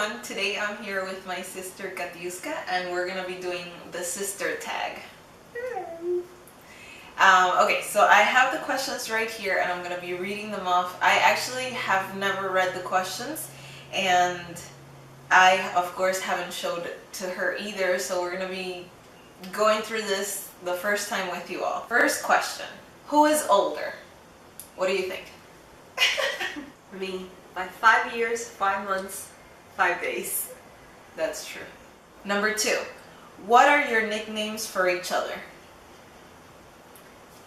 everyone. Today I'm here with my sister Katiuska and we're gonna be doing the sister tag. Okay, so I have the questions right here and I'm gonna be reading them off. I actually have never read the questions and I of course haven't showed it to her either, so we're gonna be going through this the first time with you all. First question, who is older? What do you think? Me, by 5 years, 5 months, 5 days. That's true. Number 2, what are your nicknames for each other?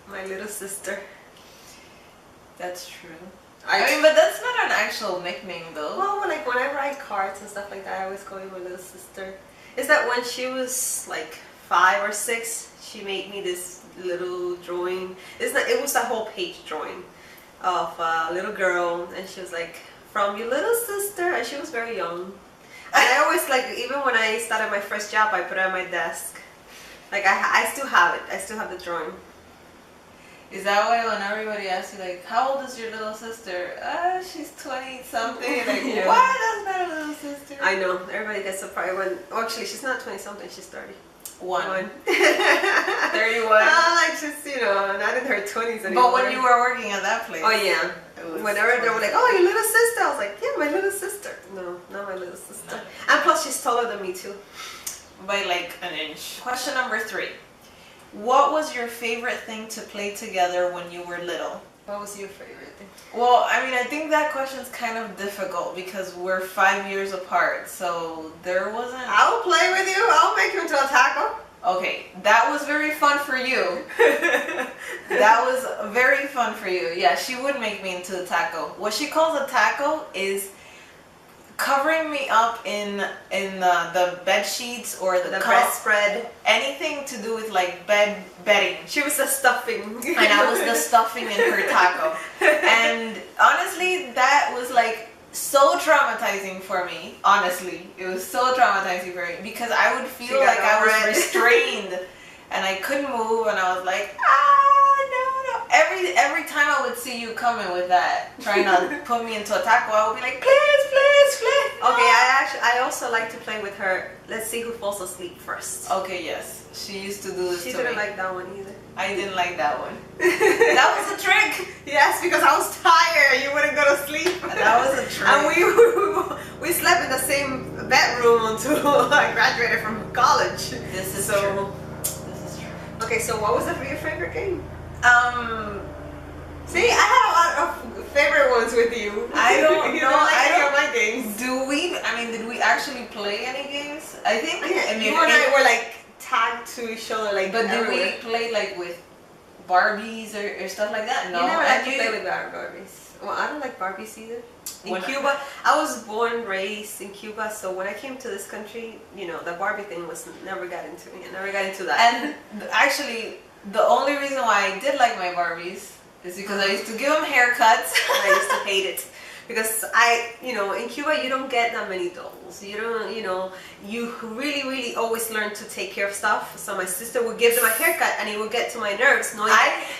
My little sister. That's true. I mean, but that's not an actual nickname though. Well, when I write cards and stuff like that, I always call you my little sister. Is that when she was like 5 or 6, she made me this little drawing. It was a whole page drawing of a little girl, and she was like, from your little sister, and she was very young. And I always, like, even when I started my first job, I put it on my desk. Like, I still have it. I still have the drawing. Is that why when everybody asks you, like, how old is your little sister? She's 20 something. Like, Yeah. what? That's not a little sister. I know. Everybody gets surprised when, oh, actually, she's not 20 something, she's 30. 31. Like, she's, not in her 20s anymore. But when you were working at that place. Oh, yeah. Whenever they were like, oh, your little sister. I was like, yeah, my little sister. No, not my little sister. No. And plus, she's taller than me, too. By like an inch. Question number 3. What was your favorite thing to play together when you were little? What was your favorite thing? Well, I mean, I think that question's kind of difficult because we're 5 years apart, so there wasn't... I'll play with you. I'll make you into a taco. Okay, that was very fun for you. That was very fun for you. Yeah, she would make me into a taco. What she calls a taco is covering me up in the bed sheets or the bedspread. Anything to do with like bedding. She was the stuffing. And I was the stuffing in her taco. And honestly, that was like so traumatizing for me. Honestly, it was so traumatizing for me because I would feel like I was restrained and I couldn't move, and I was like, no. Every time I would see you coming with that, trying to put me into a taco, I would be like, please. No. Okay, I also like to play with her. Let's see who falls asleep first. Okay, yes. She used to do this to me. She didn't like that one either. I didn't like that one. That was a trick. Yes, because I was tired. You wouldn't go to sleep. That was a trick. And we slept in the same bedroom until I graduated from college. This is true. Okay, so what was your favorite game? See, I had a lot of favorite ones with you. I don't know. I don't like games. Did we actually play any games? I think. Yeah, you and I were like tagged to each other, like. But did we play like with Barbies or stuff like that? No. You never had to play with Barbies. Well, I don't like Barbies either. In Cuba, I was born, raised in Cuba, so when I came to this country, the Barbie thing never got into me. I never got into that. And actually, the only reason why I did like my Barbies is because I used to give them haircuts. And I used to hate it. Because in Cuba you don't get that many dolls. You don't, you really, really always learn to take care of stuff. So my sister would give them a haircut and it would get to my nerves knowing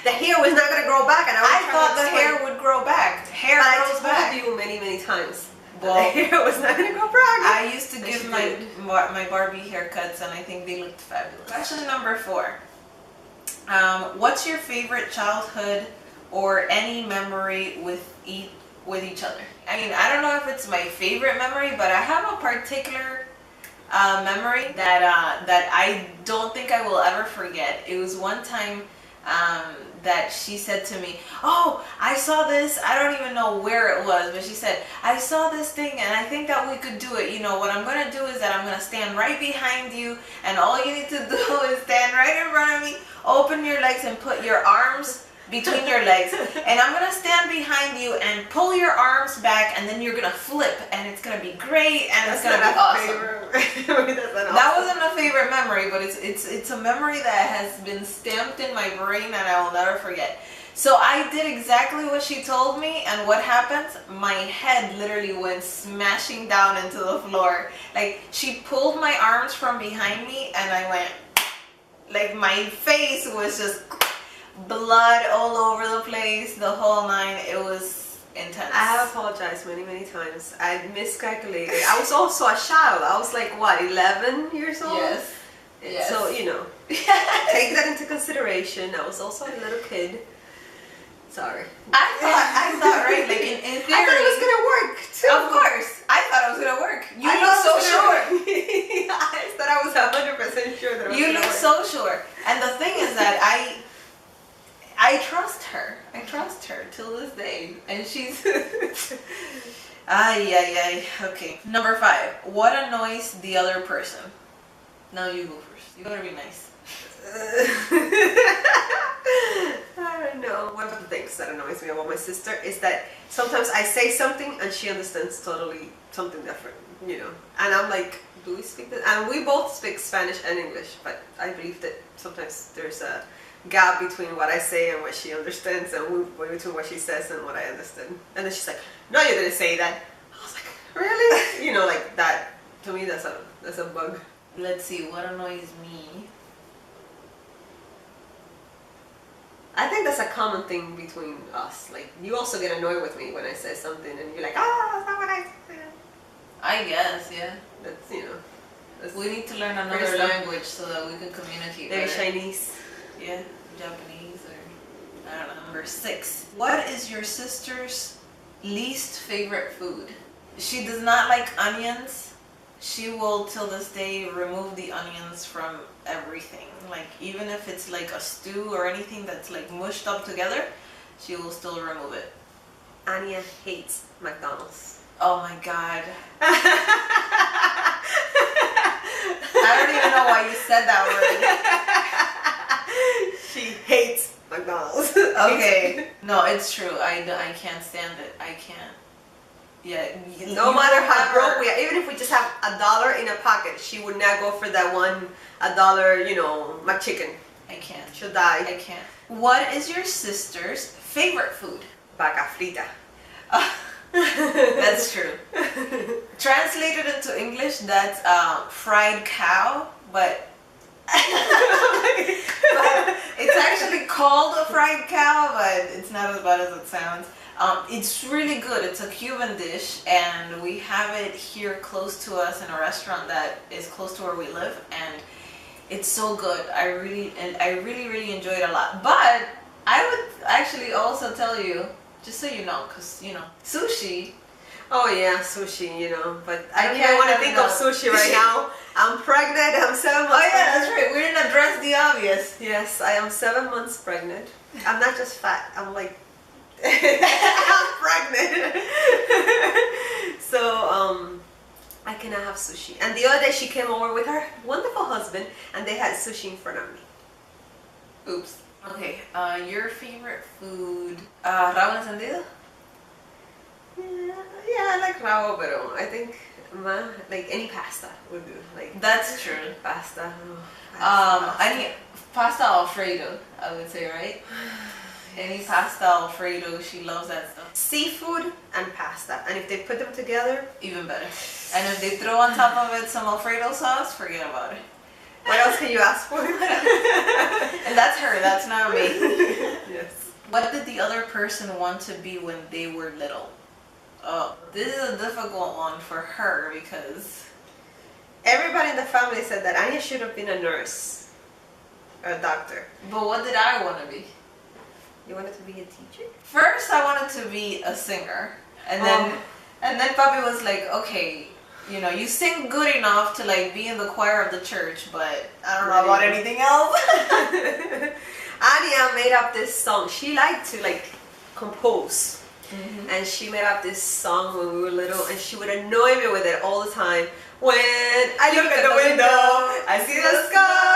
the hair was not going to grow back. And I thought the hair would grow back. Hair grows back. I told you many times. Well, the hair was not going to grow back. I used to give my Barbie haircuts and I think they looked fabulous. Question number 4. What's your favorite childhood or any memory with each other? I mean, I don't know if it's my favorite memory, but I have a particular memory that I don't think I will ever forget. It was one time that she said to me, oh, I saw this, I don't even know where it was, but she said, I saw this thing and I think that we could do it. What I'm going to do is that I'm going to stand right behind you and all you need to do is stand right in front of me, open your legs and put your arms between your legs, and I'm gonna stand behind you and pull your arms back, and then you're gonna flip, and it's gonna be great, and it's gonna be awesome. That wasn't a favorite memory, but it's a memory that has been stamped in my brain, and I will never forget. So I did exactly what she told me, and what happens? My head literally went smashing down into the floor. Like, she pulled my arms from behind me, and I went, like, my face was just blood all over the place, the whole 9. It was intense. I have apologized many, many times. I miscalculated. I was also a child. I was like, what, 11 years old? Yes. Yes. So, you know, take that into consideration. I was also a little kid. Sorry. I thought, right, like in theory. I thought it was going to work, too. Of course. I thought it was going to work. You look so sure. I thought I was 100% sure that it was You gonna look work. so sure. And the thing is that I trust her. I trust her till this day. And she's... Ay. Okay. Number 5. What annoys the other person? Now you go first. You gotta be nice. I don't know. One of the things that annoys me about my sister is that sometimes I say something and she understands totally something different, you know. And I'm like, do we speak this? And we both speak Spanish and English, but I believe that sometimes there's a gap between what I say and what she understands, and between what she says and what I understand. And then she's like, no, you didn't say that. I was like, really? You know, like that. To me, that's a bug. Let's see, what annoys me? I think that's a common thing between us. Like, you also get annoyed with me when I say something and you're like, that's not what I said. I guess, yeah. That's, you know. That's We need to learn another language so that we can communicate maybe better. Chinese. Yeah, Japanese or I don't know. Number 6. What is your sister's least favorite food? She does not like onions. She will till this day remove the onions from everything. Like even if it's like a stew or anything that's like mushed up together, she will still remove it. Ania hates McDonald's. Oh my god. I don't even know why you said that word. She hates McDonald's. Okay. No, it's true. I can't stand it. I can't. Yeah. No matter how broke we are, even if we just have $1 in a pocket, she would not go for that $1, you know, McChicken. I can't. She'll die. I can't. What is your sister's favorite food? Vaca frita. That's true. Translated into English, that's fried cow, but it's actually called a fried cow, but it's not as bad as it sounds. It's really good. It's a Cuban dish, and we have it here close to us in a restaurant that is close to where we live, and it's so good. I really enjoy it a lot. But I would actually also tell you, just so you know, because you know, sushi. Oh yeah, sushi, you know, but I I can't can't want to have think of enough. sushi right now. I'm pregnant. I'm 7 months Oh yeah, pregnant. that's right. We didn't address the obvious. Yes, I am 7 months pregnant. I'm not just fat. I'm like, I'm pregnant. So, I cannot have sushi. And the other day she came over with her wonderful husband and they had sushi in front of me. Oops. Okay, your favorite food? Rabo encendido? Yeah, I like rabo, but I think like any pasta would do. Like That's true. pasta. I need pasta Alfredo, I would say, right? Any pasta Alfredo, she loves that stuff. Seafood and pasta, and if they put them together, Even better. And if they throw on top of it some Alfredo sauce, forget about it. what else can you ask for? And that's her, that's not me. Yes. What did the other person want to be when they were little? Oh, this is a difficult one for her because Everybody in the family said that Ania should have been a nurse or a doctor. but what did I want to be? You wanted to be a teacher? First, I wanted to be a singer, and then Papi was like, "Okay, you know, you sing good enough to like be in the choir of the church, but I don't know about anything else." Ania made up this song. She liked to like compose. And she made up this song when we were little, and she would annoy me with it all the time. When I look at the window, I see the sky,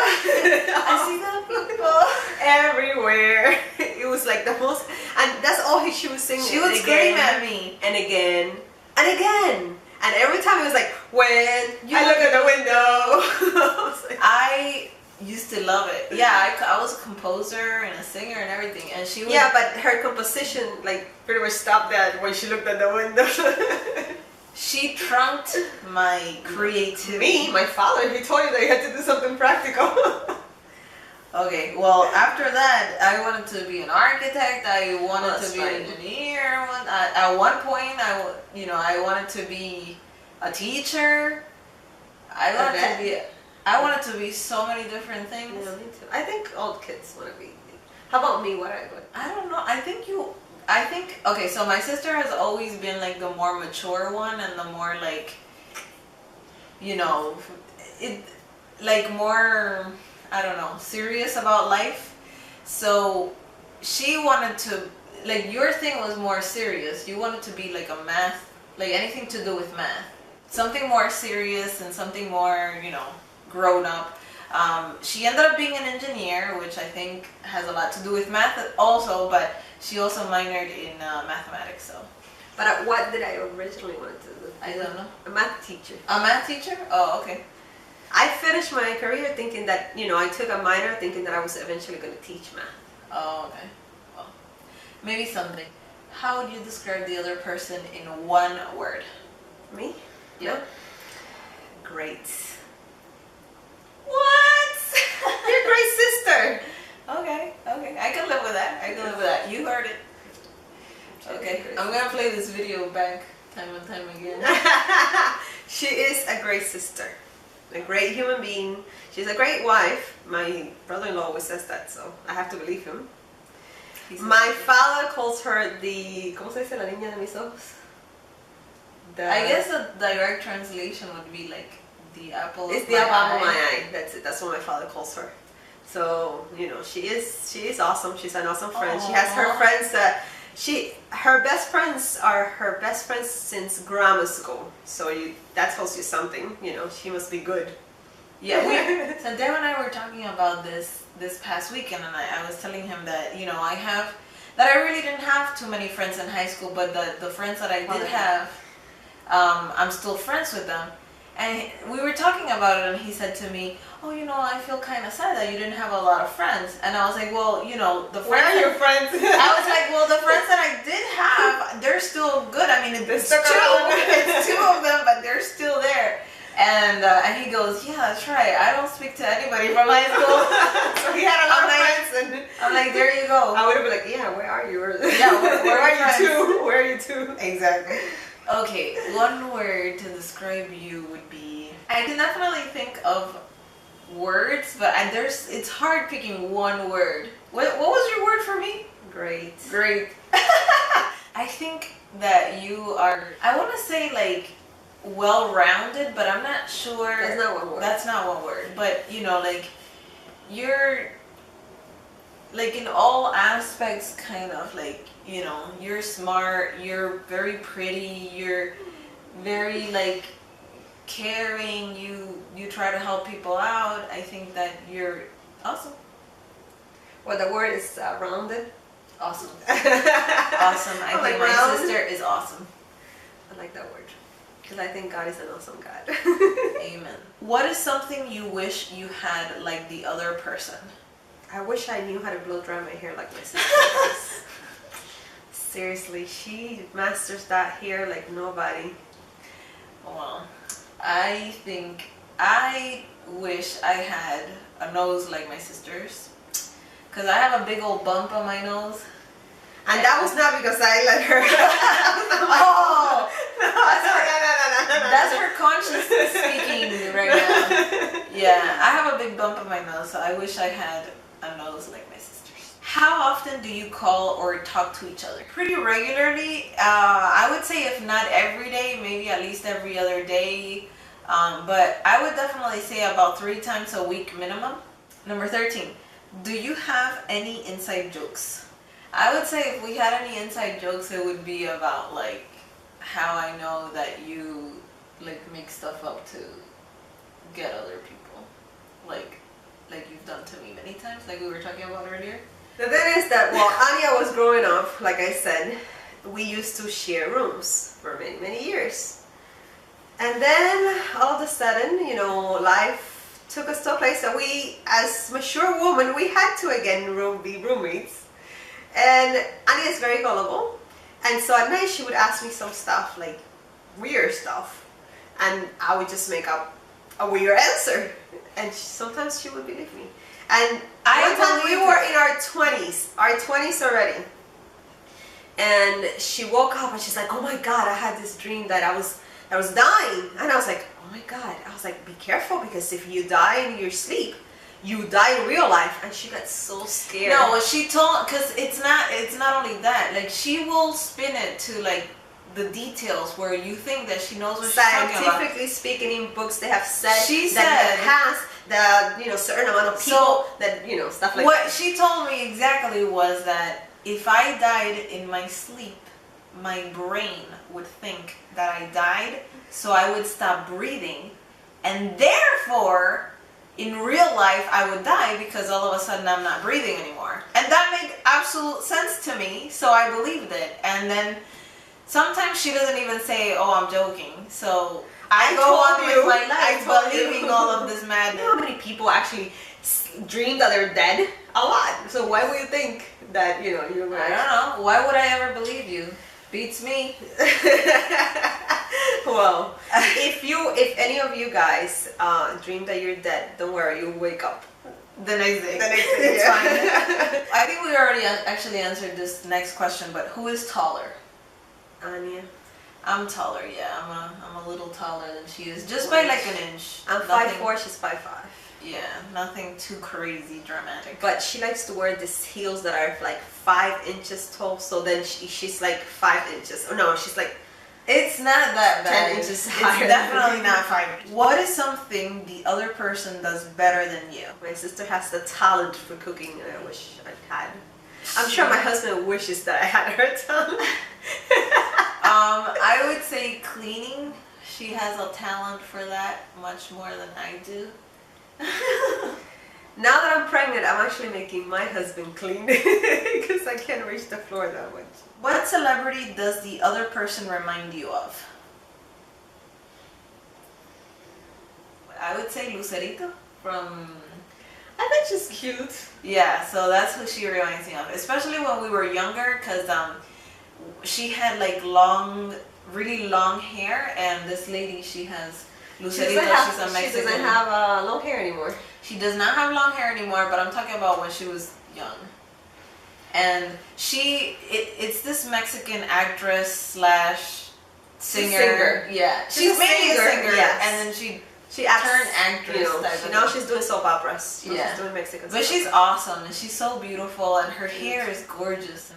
I see the people. everywhere. It was like the most, and that's all she was singing. She would scream at me. and again and again, and every time it was like, when I look at the window. I was like, I used to love it. Yeah, I was a composer and a singer and everything, and she would. yeah, but her composition like pretty much stopped that when she looked at the window. She trunked my creativity. Me, my father, he told you that you had to do something practical. Okay, well, after that, I wanted to be an architect. I wanted to be an engineer. At one point, I wanted to be a teacher. I wanted to be so many different things. Yeah, me too. I think all kids want to be. How about me? What I would? I don't know. Okay, so my sister has always been like the more mature one and the more like, more, I don't know, serious about life. So she wanted to, like, your thing was more serious. You wanted to be like a math, like anything to do with math. Something more serious and something more, grown up. She ended up being an engineer, which I think has a lot to do with math also, but she also minored in mathematics. So. But what did I originally want to do? I don't know. A math teacher. A math teacher? Oh, okay. I finished my career thinking that, I took a minor thinking that I was eventually going to teach math. Oh, okay. Well, maybe someday. How would you describe the other person in one word? Me? Yeah. Great. What? You're a great sister. Okay. I can live with that. You heard it. Okay. I'm gonna play this video back time and time again. She is a great sister. A great human being. She's a great wife. My brother-in-law always says that, so I have to believe him. My father calls her the... ¿Cómo se dice la niña de mis ojos? I guess the direct translation would be like the apple. It's the apple of my eye. That's it. That's what my father calls her. So she is awesome. She's an awesome friend. Aww. She has her friends. Her best friends are her best friends since grammar school. So that tells you something. She must be good. Yeah. So Deb and I were talking about this past weekend, and I was telling him that I really didn't have too many friends in high school, but the friends that I did have. I'm still friends with them. And we were talking about it, and he said to me, oh, I feel kind of sad that you didn't have a lot of friends. And I was like, well, the friends... Where are your friends? I was like, well, the friends that I did have, they're still good. I mean, it's two of them, but they're still there. And he goes, yeah, that's right. I don't speak to anybody from high school. So he had a lot of friends. I'm like, there you go. I would have been like, yeah, where are you? Yeah, where are you two? Where are you two? Exactly. Okay, one word to describe you would be... I can definitely think of words, but it's hard picking one word. What was your word for me? Great. I think that you are... I want to say like well-rounded, but I'm not sure... That's not one word. That's not one word, but you're... like in all aspects, kind of like, you're smart, you're very pretty, you're very like caring, you try to help people out. I think that you're awesome. Well, the word is rounded. Awesome. Awesome. I think my sister is awesome. I like that word because I think God is an awesome God. Amen. What is something you wish you had like the other person? I wish I knew how to blow dry my hair like my sister does. Seriously, she masters that hair like nobody. Well, I think I wish I had a nose like my sister's, because I have a big old bump on my nose. And that was not because I let her. Oh! No, that's her conscience speaking right now. Yeah, I have a big bump on my nose, so I wish I had a nose like my sister's. How often do you call or talk to each other? Pretty regularly. I would say if not every day, maybe at least every other day. But I would definitely say about 3 times a week minimum. Number 13. Do you have any inside jokes? I would say if we had any inside jokes, it would be about like how I know that you like make stuff up to get other people. Like you've done to me many times, like we were talking about earlier. The thing is that while Ania was growing up, like I said, we used to share rooms for many, many years. And then all of a sudden, life took us to a place that we, as mature women, we had to again be roommates. And Ania is very gullible. And so at night she would ask me some stuff, like weird stuff. And I would just make up a weird answer. And sometimes she would believe me. And one time we were in our 20s already. And she woke up and she's like, oh my God, I had this dream that I was dying. And I was like, oh my God. I was like, be careful, because if you die in your sleep, you die in real life. And she got so scared. No, she told, because it's not only that, like she will spin it to like the details where you think that she knows what she's talking about. Scientifically speaking, in books they have said she that said, it has the certain amount of people that stuff like what that. she told me exactly was that if I died in my sleep, my brain would think that I died, so I would stop breathing, and therefore in real life I would die because all of a sudden I'm not breathing anymore. And that made absolute sense to me, so I believed it. And then sometimes she doesn't even say, oh, I'm joking. So I go on with my life believing all of this madness. You know how many people actually dream that they're dead? A lot. So why would you think that, you're going to... I don't know. Why would I ever believe you? Beats me. Well, if any of you guys dream that you're dead, don't worry, you'll wake up. The next day. It's fine. I think we already actually answered this next question, but who is taller? Ania. I'm taller, yeah. I'm a little taller than she is, just by like an inch. I'm 5'4", she's 5'5". Yeah, nothing too crazy dramatic. But she likes to wear these heels that are like 5 inches tall, so then she's like 5 inches. Oh no, she's like... It's not that bad. 10 inches higher. It's definitely not 5. What is something the other person does better than you? My sister has the talent for cooking, and I wish I had. I'm sure my husband wishes that I had her talent. I would say cleaning. She has a talent for that much more than I do. Now that I'm pregnant, I'm actually making my husband clean because I can't reach the floor that much. What celebrity does the other person remind you of? I would say Lucerito from... I think she's cute. Yeah, so that's who she reminds me of. Especially when we were younger, because she had like really long hair, and this lady, she has... Lucerito, she's a Mexican. She doesn't have long hair anymore. She does not have long hair anymore, but I'm talking about when she was young. And it's this Mexican actress slash singer. Yeah, she's mainly a singer, yes. And then she acts, turned actress. now she's doing soap operas. Yeah, she's doing Mexican. But she's awesome, and she's so beautiful, and her hair is gorgeous.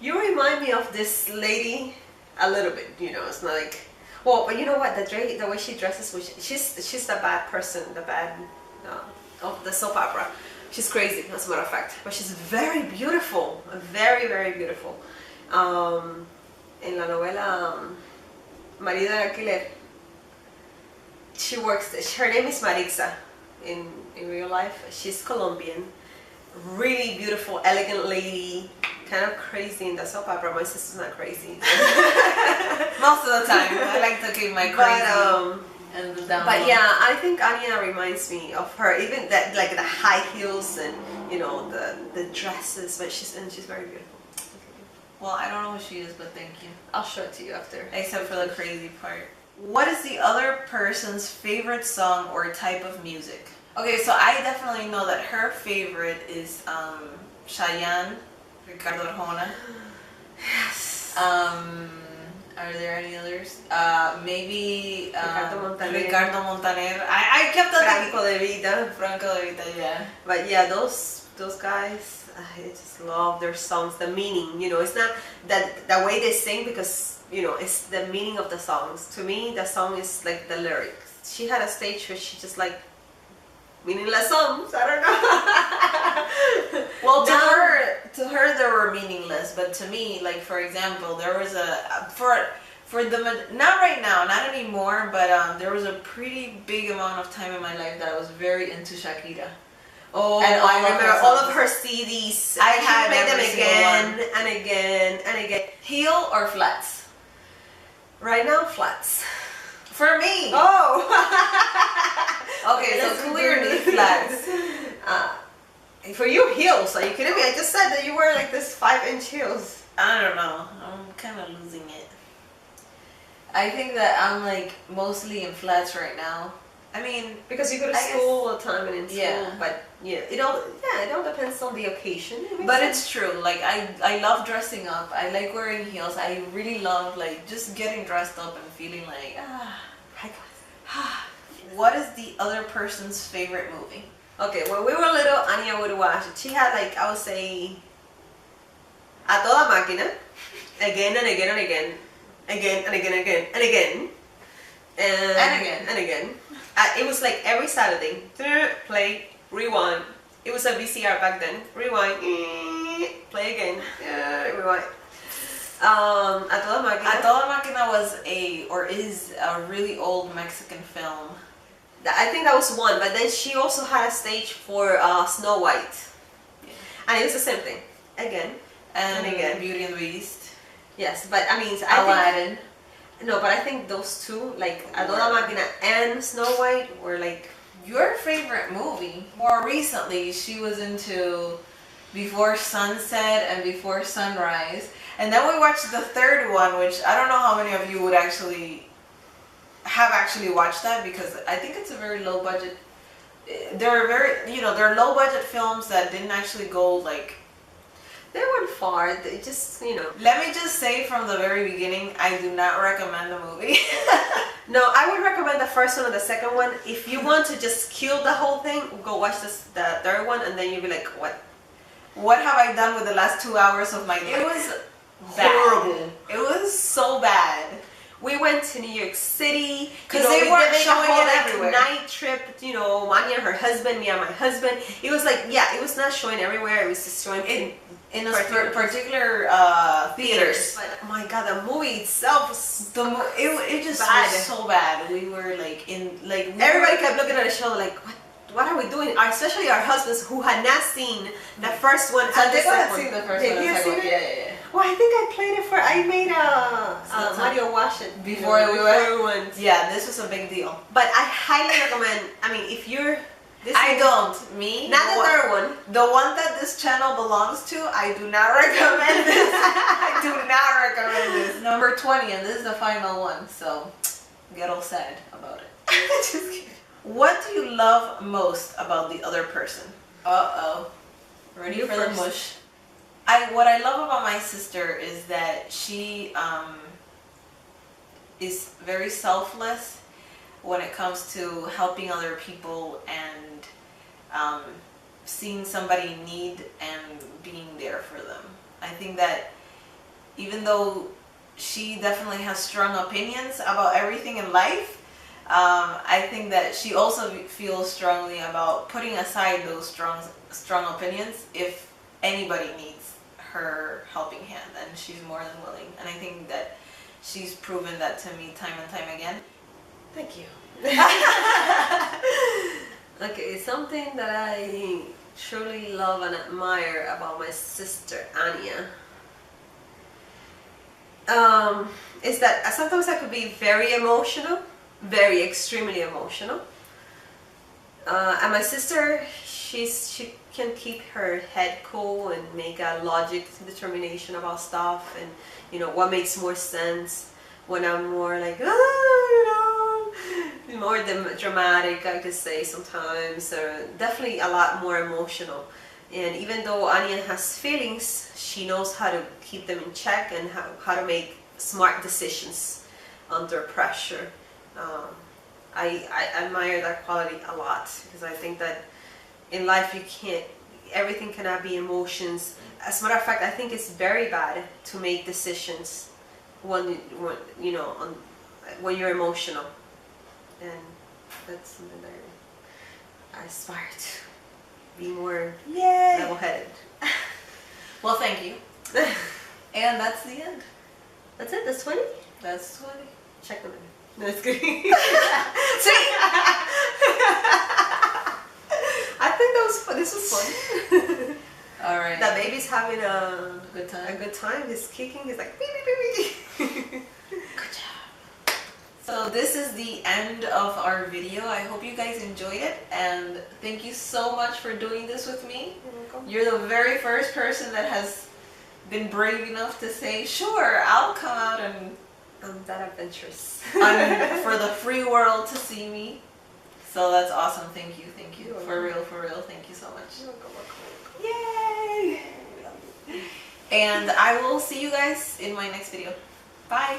You remind me of this lady a little bit. It's not like... Well, but you know what? The way she dresses, she's the bad person, of the soap opera. She's crazy, as a matter of fact. But she's very beautiful, very, very beautiful. In la novela Marido de Alquiler, she works. Her name is Maritza. In real life, she's Colombian. Really beautiful, elegant lady. Kind of crazy in the soap opera. My sister's not crazy. Most of the time, I like to keep my crazy and the down. But yeah, I think Ania reminds me of her. Even that, like the high heels and the dresses. But she's very beautiful. Well, I don't know who she is, but thank you. I'll show it to you after. Except for the crazy part. What is the other person's favorite song or type of music? Okay, so I definitely know that her favorite is Cheyenne. Ricardo Arjona. Yes. Are there any others? Maybe Ricardo Montaner. I kept on Franco de Vita, yeah. But yeah, those guys, I just love their songs. The meaning, it's not that the way they sing, because it's the meaning of the songs. To me, the song is like the lyrics. She had a stage where she just like meaningless songs. I don't know. Well, to her they were meaningless, but to me, like for example, there was not right now, not anymore, but there was a pretty big amount of time in my life that I was very into Shakira. Oh, and I remember all of her CDs. I had played them every again and again and again. Heel or flats? Right now, flats. For me. Oh. Okay, so clearly flats. For you, heels. Are you kidding me? I just said that you wear like this 5-inch heels. I don't know. I'm kind of losing it. I think that I'm like mostly in flats right now. I mean, because you go to school all the time and in school, but it all depends on the occasion. But it's true. Like I love dressing up. I like wearing heels. I really love like just getting dressed up and feeling like What is the other person's favorite movie? Okay, when we were little, Ania would watch it. She had like, I would say, A Toda Máquina, again and again and again, again and again and again and again, and again and again. It was like every Saturday, play, rewind. It was a VCR back then. Rewind, play again, rewind. A Toda Máquina. A Toda Máquina is a really old Mexican film. I think that was one, but then she also had a stage for Snow White, and it was the same thing, again and again. Beauty and the Beast. Yes, but I mean, Aladdin. But I think those two, like A Toda Máquina and Snow White, were like your favorite movie. More recently, she was into Before Sunset and Before Sunrise, and then we watched the third one, which I don't know how many of you would have actually watched that, because I think it's a very low budget. They're low budget films that didn't actually go like. They went far. They just, Let me just say from the very beginning, I do not recommend the movie. No, I would recommend the first one and the second one. If you want to just kill the whole thing, go watch the third one, and then you'll be like, what? What have I done with the last 2 hours of my life? It was horrible. It was so bad. We went to New York City because they weren't showing it everywhere. Night trip, Ania and her husband, me and my husband. It was like, it was not showing everywhere. It was just showing in a particular theaters. But oh my god, the movie itself was it just was so bad. We were like everybody kept looking at each other like, what are we doing? Especially our husbands who had not seen the first one. So they had seen the first one. Yeah. Well, I think I played it I made Mario watch it before we went. Yeah, this was a big deal. But I highly recommend. I mean, if you're not the third one. The one that this channel belongs to, I do not recommend this. I do not recommend this. Number 20, and this is the final one, so get all sad about it. Just kidding. What do you love most about the other person? Ready for the mush? What I love about my sister is that she is very selfless when it comes to helping other people and seeing somebody in need and being there for them. I think that even though she definitely has strong opinions about everything in life, I think that she also feels strongly about putting aside those strong opinions if anybody needs her helping hand, and she's more than willing. And I think that she's proven that to me time and time again. Thank you. Okay, something that I truly love and admire about my sister Ania is that sometimes I could be very emotional, very extremely emotional. And my sister, she can keep her head cool and make a logic determination about stuff, and what makes more sense. When I'm more like more dramatic, I could say sometimes, or definitely a lot more emotional. And even though Ania has feelings, she knows how to keep them in check and how to make smart decisions under pressure. I admire that quality a lot, because I think that in life everything cannot be emotions. As a matter of fact, I think it's very bad to make decisions when you're emotional, and that's something that I aspire to be more level-headed. Well, thank you. And that's the end. That's it. That's 20. That's 20. Check them in. No, it's good. See? I think this was fun. All right. The baby's having a good time. A good time. He's kicking. He's like, beep, beep, beep, beep. Good job. So this is the end of our video. I hope you guys enjoyed it, and thank you so much for doing this with me. You're welcome. You're the very first person that has been brave enough to say, sure, I'll come out and I'm that adventurous. for the free world to see me. So that's awesome. Thank you. Thank you. You're For real. Thank you so much. Yay! And I will see you guys in my next video. Bye.